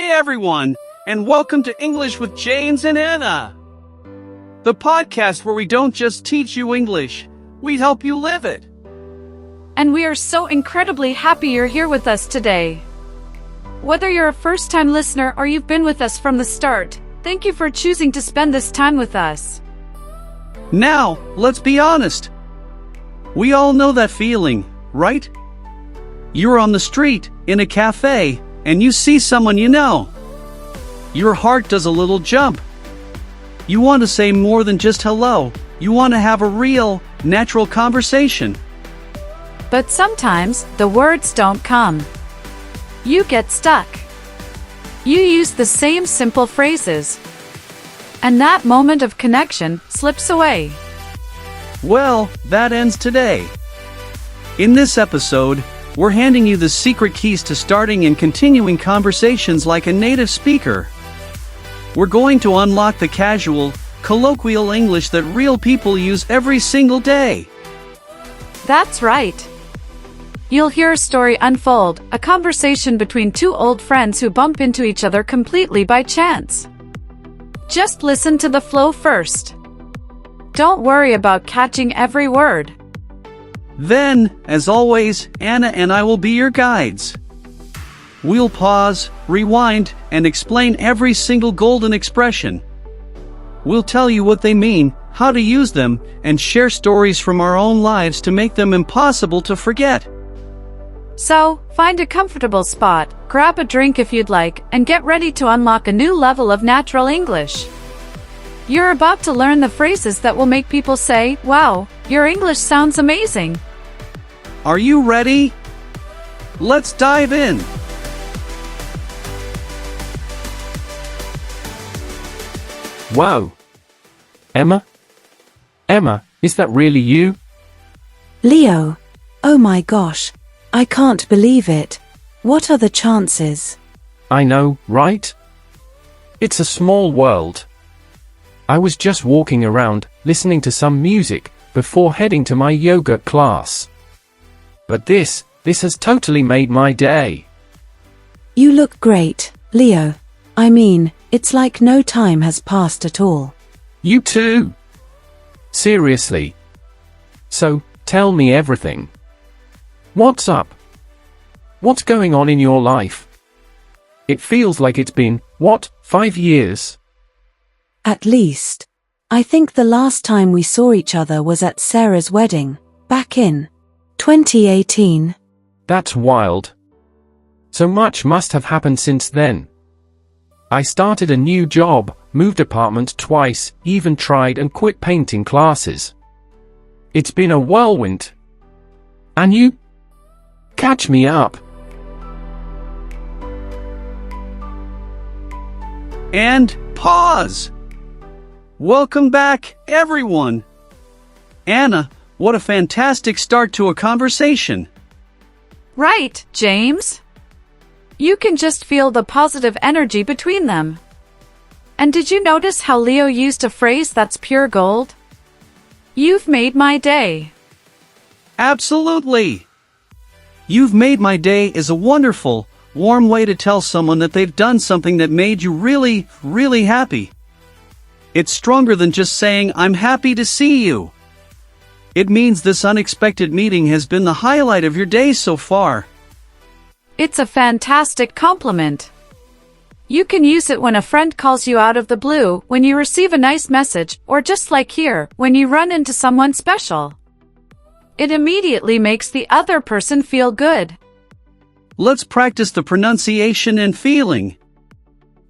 Hey everyone, and welcome to English with James and Anna. The podcast where we don't just teach you English, we help you live it. And we are so incredibly happy you're here with us today. Whether you're a first-time listener or you've been with us from the start, thank you for choosing to spend this time with us. Now, let's be honest. We all know that feeling, right? You're on the street, in a cafe, and you see someone you know. Your heart does a little jump. You want to say more than just hello. You want to have a real, natural conversation. But sometimes, the words don't come. You get stuck. You use the same simple phrases. And that moment of connection slips away. Well, that ends today. In this episode, we're handing you the secret keys to starting and continuing conversations like a native speaker. We're going to unlock the casual, colloquial English that real people use every single day. That's right. You'll hear a story unfold, a conversation between two old friends who bump into each other completely by chance. Just listen to the flow first. Don't worry about catching every word. Then, as always, Anna and I will be your guides. We'll pause, rewind, and explain every single golden expression. We'll tell you what they mean, how to use them, and share stories from our own lives to make them impossible to forget. So, find a comfortable spot, grab a drink if you'd like, and get ready to unlock a new level of natural English. You're about to learn the phrases that will make people say, "Wow, your English sounds amazing." Are you ready? Let's dive in. Wow. Emma? Emma, is that really you? Leo. Oh my gosh. I can't believe it. What are the chances? I know, right? It's a small world. I was just walking around, listening to some music, before heading to my yoga class. But this has totally made my day. You look great, Leo. I mean, it's like no time has passed at all. You too. Seriously. So, tell me everything. What's up? What's going on in your life? It feels like it's been, 5 years? At least. I think the last time we saw each other was at Sarah's wedding, back in 2018. That's wild. So much must have happened since then. I started a new job, moved apartment twice, even tried and quit painting classes. It's been a whirlwind. And you? Catch me up. And pause. Welcome back, everyone. Anna, what a fantastic start to a conversation. Right, James? You can just feel the positive energy between them. And did you notice how Leo used a phrase that's pure gold? You've made my day. Absolutely. You've made my day is a wonderful, warm way to tell someone that they've done something that made you really, really happy. It's stronger than just saying, "I'm happy to see you." It means this unexpected meeting has been the highlight of your day so far. It's a fantastic compliment. You can use it when a friend calls you out of the blue, when you receive a nice message, or just like here, when you run into someone special. It immediately makes the other person feel good. Let's practice the pronunciation and feeling.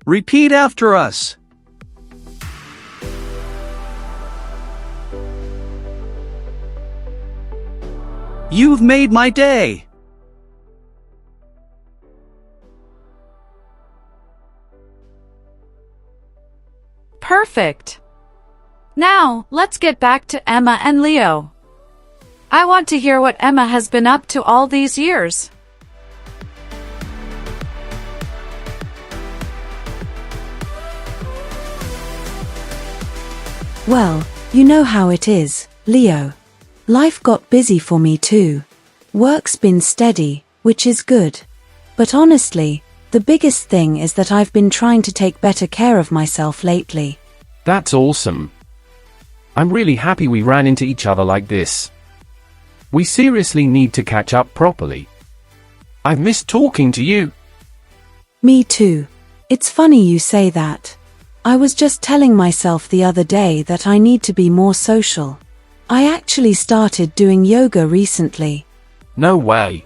Repeat after us. You've made my day. Perfect. Now, let's get back to Emma and Leo. I want to hear what Emma has been up to all these years. Well, you know how it is, Leo. Life got busy for me too. Work's been steady, which is good. But honestly, The biggest thing is that I've been trying to take better care of myself lately. That's awesome. I'm really happy we ran into each other like this. We seriously need to catch up properly. I've missed talking to you. Me too. It's funny you say that. I was just telling myself the other day that I need to be more social. I actually started doing yoga recently. No way.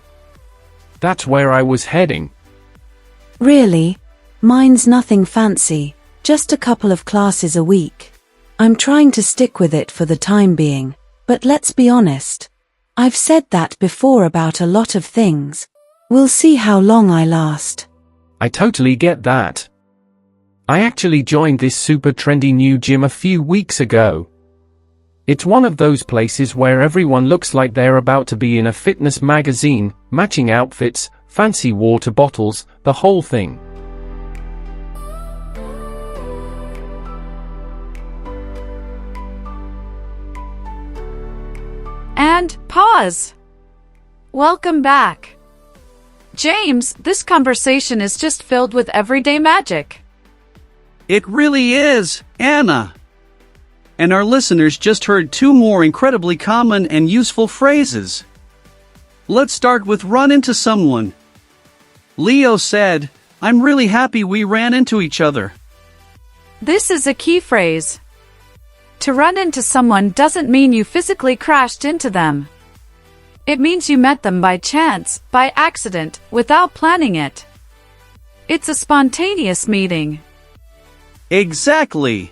That's where I was heading. Really? Mine's nothing fancy, just a couple of classes a week. I'm trying to stick with it for the time being, but let's be honest. I've said that before about a lot of things. We'll see how long I last. I totally get that. I actually joined this super trendy new gym a few weeks ago. It's one of those places where everyone looks like they're about to be in a fitness magazine, matching outfits, fancy water bottles, the whole thing. And pause. Welcome back. James, this conversation is just filled with everyday magic. It really is, Anna. And our listeners just heard two more incredibly common and useful phrases. Let's start with run into someone. Leo said, "I'm really happy we ran into each other." This is a key phrase. To run into someone doesn't mean you physically crashed into them. It means you met them by chance, by accident, without planning it. It's a spontaneous meeting. Exactly.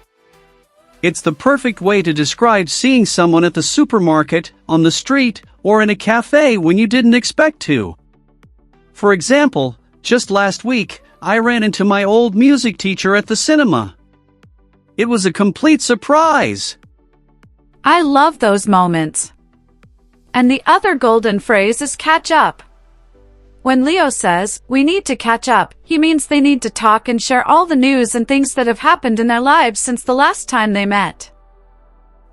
It's the perfect way to describe seeing someone at the supermarket, on the street, or in a cafe when you didn't expect to. For example, just last week, I ran into my old music teacher at the cinema. It was a complete surprise. I love those moments. And the other golden phrase is catch up. When Leo says, we need to catch up, he means they need to talk and share all the news and things that have happened in their lives since the last time they met.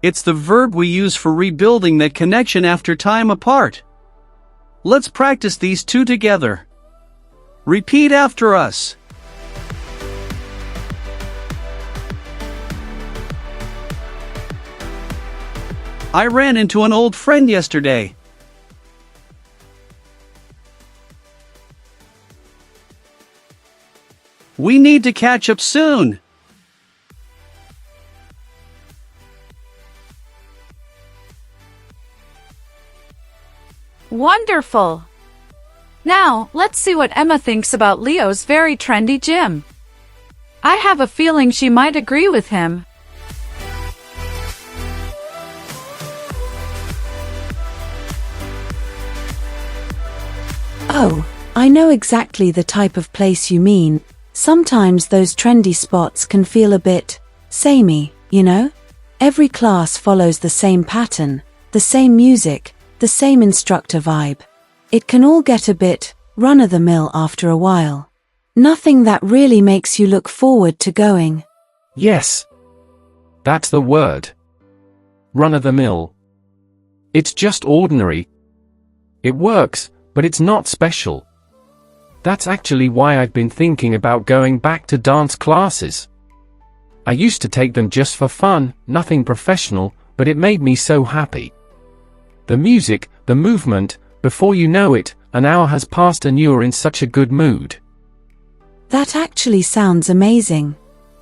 It's the verb we use for rebuilding that connection after time apart. Let's practice these two together. Repeat after us. I ran into an old friend yesterday. We need to catch up soon. Wonderful! Now, let's see what Emma thinks about Leo's very trendy gym. I have a feeling she might agree with him. Oh, I know exactly the type of place you mean. Sometimes those trendy spots can feel a bit samey, you know? Every class follows the same pattern, the same music, the same instructor vibe. It can all get a bit run-of-the-mill after a while. Nothing that really makes you look forward to going. Yes. That's the word. Run-of-the-mill. It's just ordinary. It works, but it's not special. That's actually why I've been thinking about going back to dance classes. I used to take them just for fun, nothing professional, but it made me so happy. The music, the movement, before you know it, an hour has passed and you're in such a good mood. That actually sounds amazing.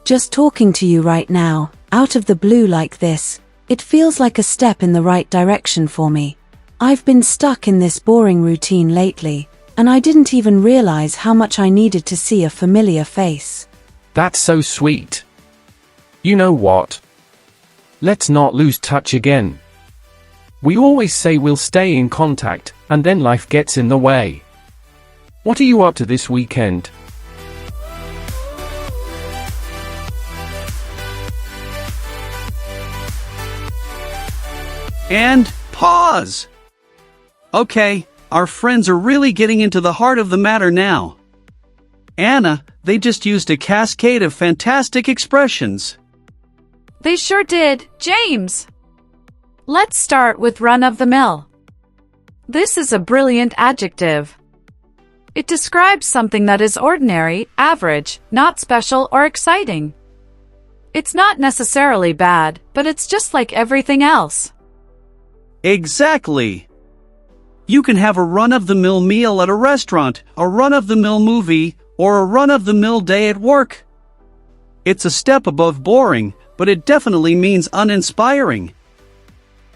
Just talking to you right now, out of the blue like this, it feels like a step in the right direction for me. I've been stuck in this boring routine lately, and I didn't even realize how much I needed to see a familiar face. That's so sweet. You know what? Let's not lose touch again. We always say we'll stay in contact, and then life gets in the way. What are you up to this weekend? And pause. Okay, our friends are really getting into the heart of the matter now. Anna, they just used a cascade of fantastic expressions. They sure did, James. Let's start with run-of-the-mill. This is a brilliant adjective. It describes something that is ordinary, average, not special or exciting. It's not necessarily bad, but it's just like everything else. Exactly. You can have a run-of-the-mill meal at a restaurant, a run-of-the-mill movie, or a run-of-the-mill day at work. It's a step above boring, but it definitely means uninspiring.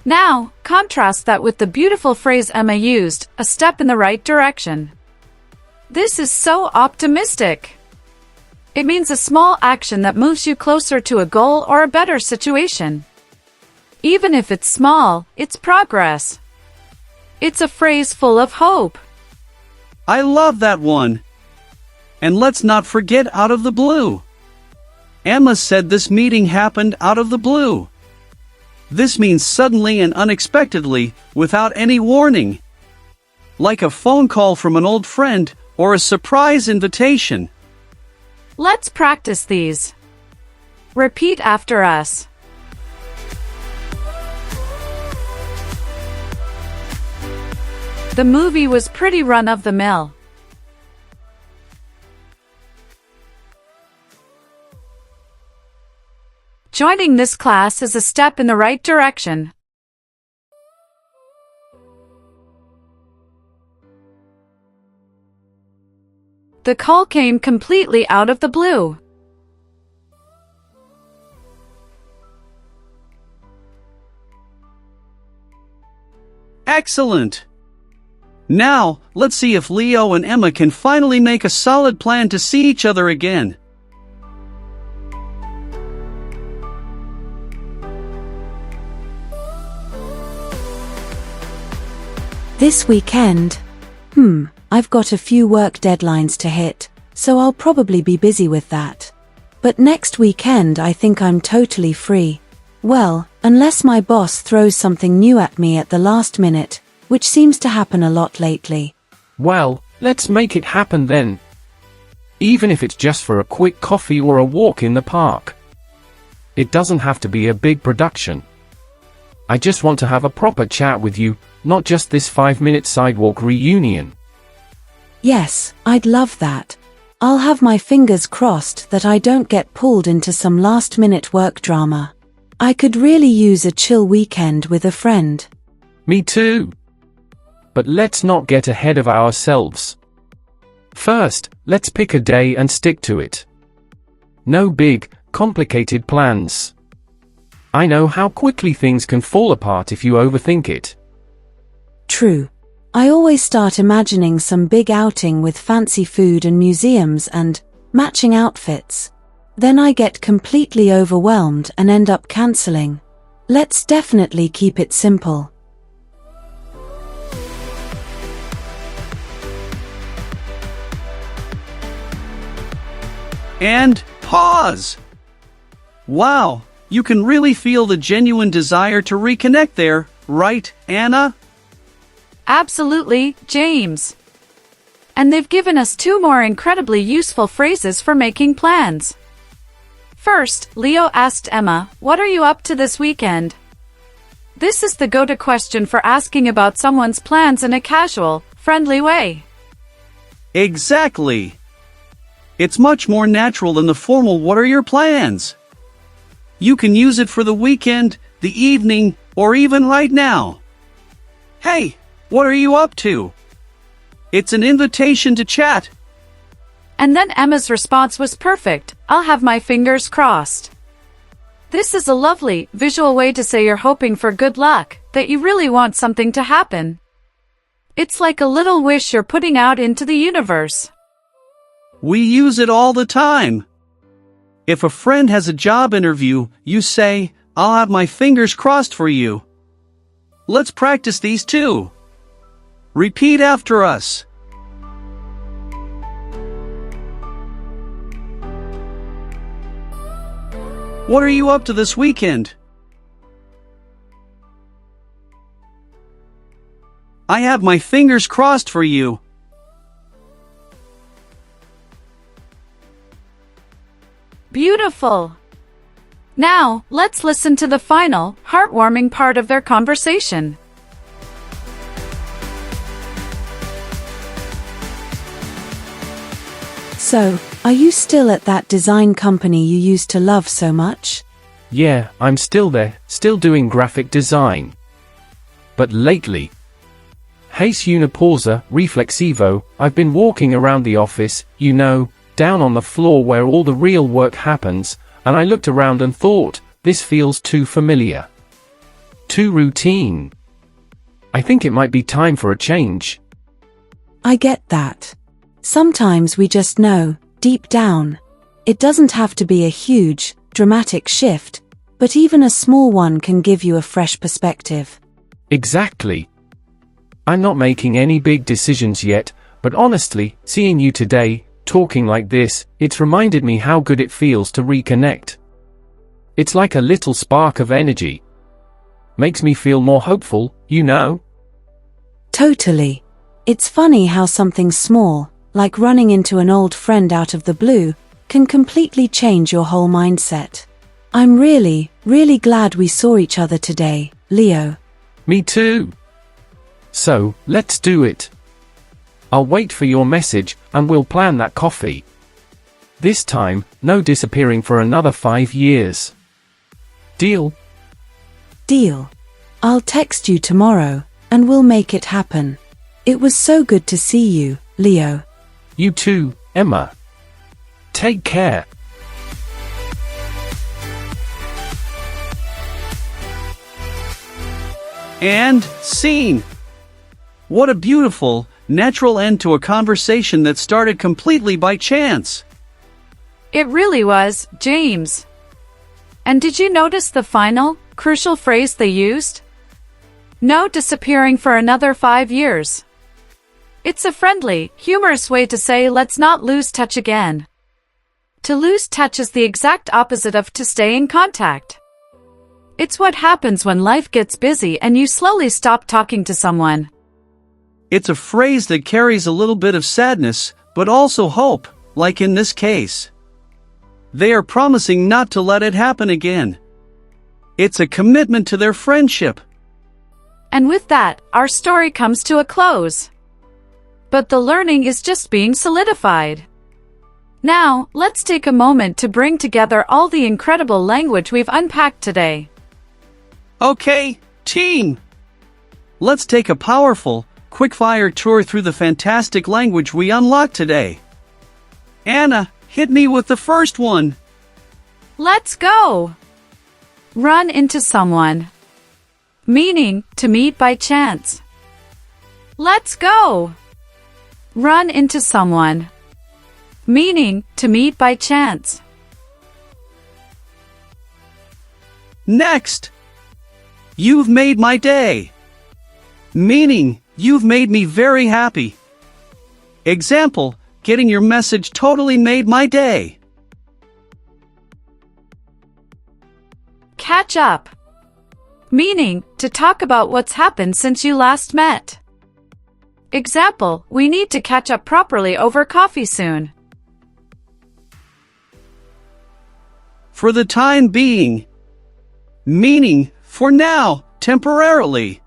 Now, contrast that with the beautiful phrase Emma used, a step in the right direction. This is so optimistic. It means a small action that moves you closer to a goal or a better situation. Even if it's small, it's progress. It's a phrase full of hope. I love that one. And let's not forget out of the blue. Emma said this meeting happened out of the blue. This means suddenly and unexpectedly, without any warning. Like a phone call from an old friend or a surprise invitation. Let's practice these. Repeat after us. The movie was pretty run-of-the-mill. Joining this class is a step in the right direction. The call came completely out of the blue. Excellent! Now, let's see if Leo and Emma can finally make a solid plan to see each other again. This weekend? I've got a few work deadlines to hit, so I'll probably be busy with that. But next weekend I think I'm totally free. Well, unless my boss throws something new at me at the last minute, which seems to happen a lot lately. Well, let's make it happen then. Even if it's just for a quick coffee or a walk in the park. It doesn't have to be a big production. I just want to have a proper chat with you, not just this 5-minute sidewalk reunion. Yes, I'd love that. I'll have my fingers crossed that I don't get pulled into some last-minute work drama. I could really use a chill weekend with a friend. Me too. But let's not get ahead of ourselves. First, let's pick a day and stick to it. No big, complicated plans. I know how quickly things can fall apart if you overthink it. True. I always start imagining some big outing with fancy food and museums and matching outfits. Then I get completely overwhelmed and end up canceling. Let's definitely keep it simple. And pause! Wow, you can really feel the genuine desire to reconnect there, right, Anna? Absolutely, James. And they've given us 2 more incredibly useful phrases for making plans. First, Leo asked Emma, "What are you up to this weekend?" This is the go-to question for asking about someone's plans in a casual, friendly way. Exactly. It's much more natural than the formal "What are your plans?" You can use it for the weekend, the evening, or even right now. Hey, what are you up to? It's an invitation to chat. And then Emma's response was perfect. "I'll have my fingers crossed." This is a lovely, visual way to say you're hoping for good luck, that you really want something to happen. It's like a little wish you're putting out into the universe. We use it all the time. If a friend has a job interview, you say, "I'll have my fingers crossed for you." Let's practice these too. Repeat after us. What are you up to this weekend? I have my fingers crossed for you. Beautiful. Now, let's listen to the final, heartwarming part of their conversation. So, are you still at that design company you used to love so much? Yeah, I'm still there, still doing graphic design. But lately, Hace una pausa, reflexivo, I've been walking around the office, you know, down on the floor where all the real work happens, and I looked around and thought, this feels too familiar. Too routine. I think it might be time for a change. I get that. Sometimes we just know, deep down. It doesn't have to be a huge, dramatic shift, but even a small one can give you a fresh perspective. Exactly. I'm not making any big decisions yet, but honestly, seeing you today, talking like this, it's reminded me how good it feels to reconnect. It's like a little spark of energy. Makes me feel more hopeful, you know? Totally. It's funny how something small, like running into an old friend out of the blue, can completely change your whole mindset. I'm really, really glad we saw each other today, Leo. Me too. So, let's do it. I'll wait for your message, and we'll plan that coffee. This time, no disappearing for another 5 years. Deal? Deal. I'll text you tomorrow, and we'll make it happen. It was so good to see you, Leo. You too, Emma. Take care. And scene. What a beautiful, natural end to a conversation that started completely by chance. It really was, James. And did you notice the final, crucial phrase they used? No disappearing for another 5 years. It's a friendly, humorous way to say let's not lose touch again. To lose touch is the exact opposite of to stay in contact. It's what happens when life gets busy and you slowly stop talking to someone. It's a phrase that carries a little bit of sadness, but also hope, like in this case. They are promising not to let it happen again. It's a commitment to their friendship. And with that, our story comes to a close. But the learning is just being solidified. Now, let's take a moment to bring together all the incredible language we've unpacked today. Okay, team. Let's take a powerful, quick-fire tour through the fantastic language we unlocked today. Anna, hit me with the first one. Let's go! Run into someone. Meaning, to meet by chance. Let's go! Run into someone. Meaning, to meet by chance. Next. You've made my day. Meaning, you've made me very happy. Example, getting your message totally made my day. Catch up. Meaning, to talk about what's happened since you last met. Example, we need to catch up properly over coffee soon. For the time being. Meaning, for now, temporarily.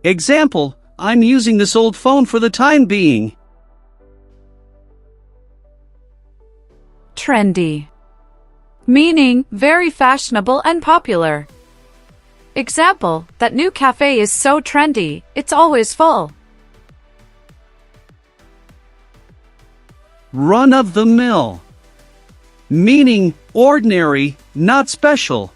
Example, I'm using this old phone for the time being. Trendy. Meaning, very fashionable and popular. Example, that new cafe is so trendy, it's always full. Run-of-the-mill. Meaning, ordinary, not special.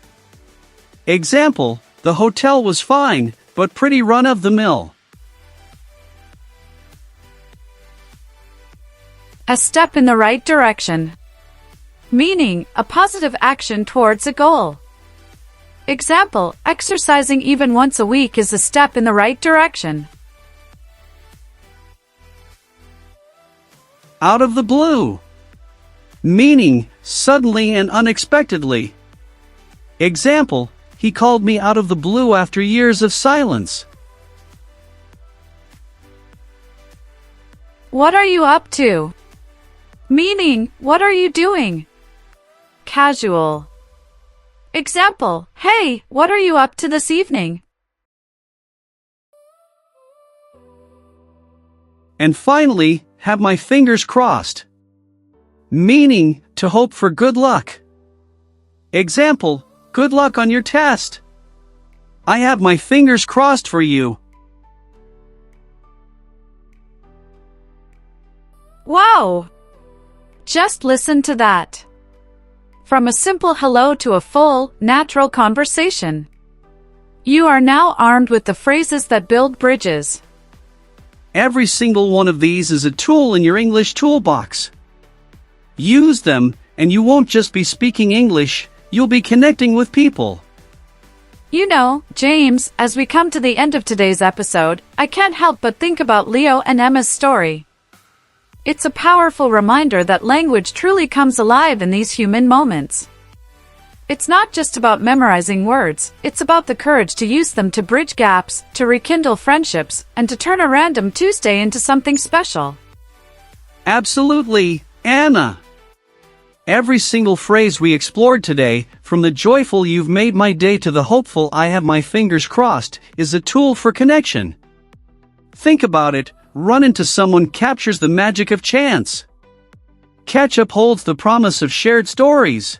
Example, the hotel was fine, but pretty run-of-the-mill. A step in the right direction. Meaning, a positive action towards a goal. Example, exercising even once a week is a step in the right direction. Out of the blue. Meaning, suddenly and unexpectedly. Example, he called me out of the blue after years of silence. What are you up to? Meaning, what are you doing? Casual. Example, hey, what are you up to this evening? And finally, have my fingers crossed. meaning to hope for good luck. Example, good luck on your test. I have my fingers crossed for you. Wow! Just listen to that. From a simple hello to a full, natural conversation. You are now armed with the phrases that build bridges. Every single one of these is a tool in your English toolbox. Use them, and you won't just be speaking English, you'll be connecting with people. You know, James, as we come to the end of today's episode, I can't help but think about Leo and Emma's story. It's a powerful reminder that language truly comes alive in these human moments. It's not just about memorizing words, it's about the courage to use them to bridge gaps, to rekindle friendships, and to turn a random Tuesday into something special. Absolutely, Anna. Every single phrase we explored today, from the joyful "you've made my day" to the hopeful "I have my fingers crossed," is a tool for connection. Think about it, run into someone captures the magic of chance. Catch up holds the promise of shared stories.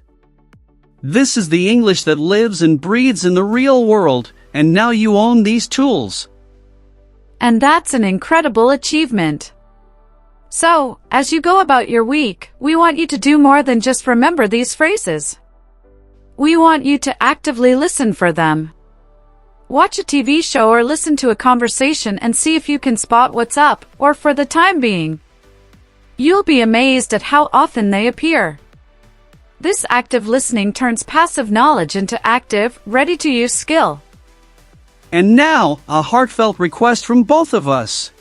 This is the English that lives and breathes in the real world, and now you own these tools. And that's an incredible achievement. So, as you go about your week, we want you to do more than just remember these phrases. We want you to actively listen for them. Watch a TV show or listen to a conversation and see if you can spot what's up, or for the time being. You'll be amazed at how often they appear. This active listening turns passive knowledge into active, ready-to-use skill. And now, a heartfelt request from both of us.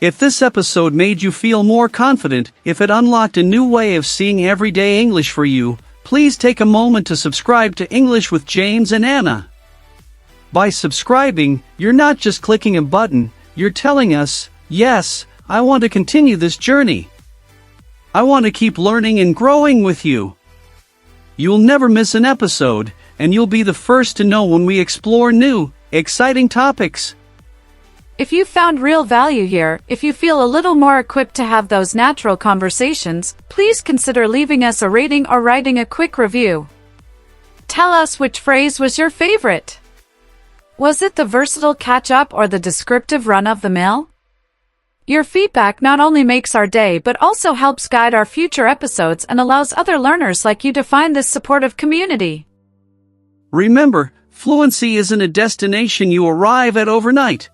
If this episode made you feel more confident, if it unlocked a new way of seeing everyday English for you, please take a moment to subscribe to English with James and Anna. By subscribing, you're not just clicking a button, you're telling us, yes, I want to continue this journey. I want to keep learning and growing with you. You'll never miss an episode, and you'll be the first to know when we explore new, exciting topics. If you found real value here, if you feel a little more equipped to have those natural conversations, please consider leaving us a rating or writing a quick review. Tell us which phrase was your favorite. Was it the versatile catch-up or the descriptive run-of-the-mill? Your feedback not only makes our day but also helps guide our future episodes and allows other learners like you to find this supportive community. Remember, fluency isn't a destination you arrive at overnight.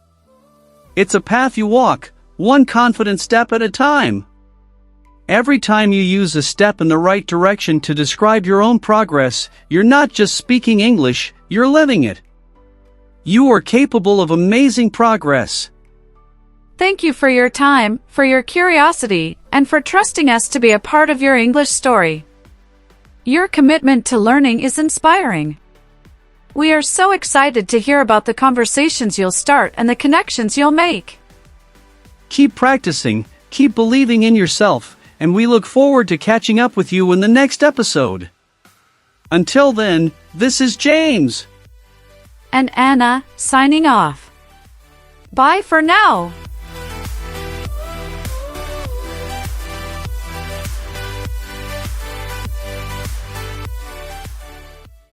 It's a path you walk, one confident step at a time. Every time you use a step in the right direction to describe your own progress, you're not just speaking English, you're living it. You are capable of amazing progress. Thank you for your time, for your curiosity, and for trusting us to be a part of your English story. Your commitment to learning is inspiring. We are so excited to hear about the conversations you'll start and the connections you'll make. Keep practicing, keep believing in yourself, and we look forward to catching up with you in the next episode. Until then, this is James and Anna, signing off. Bye for now.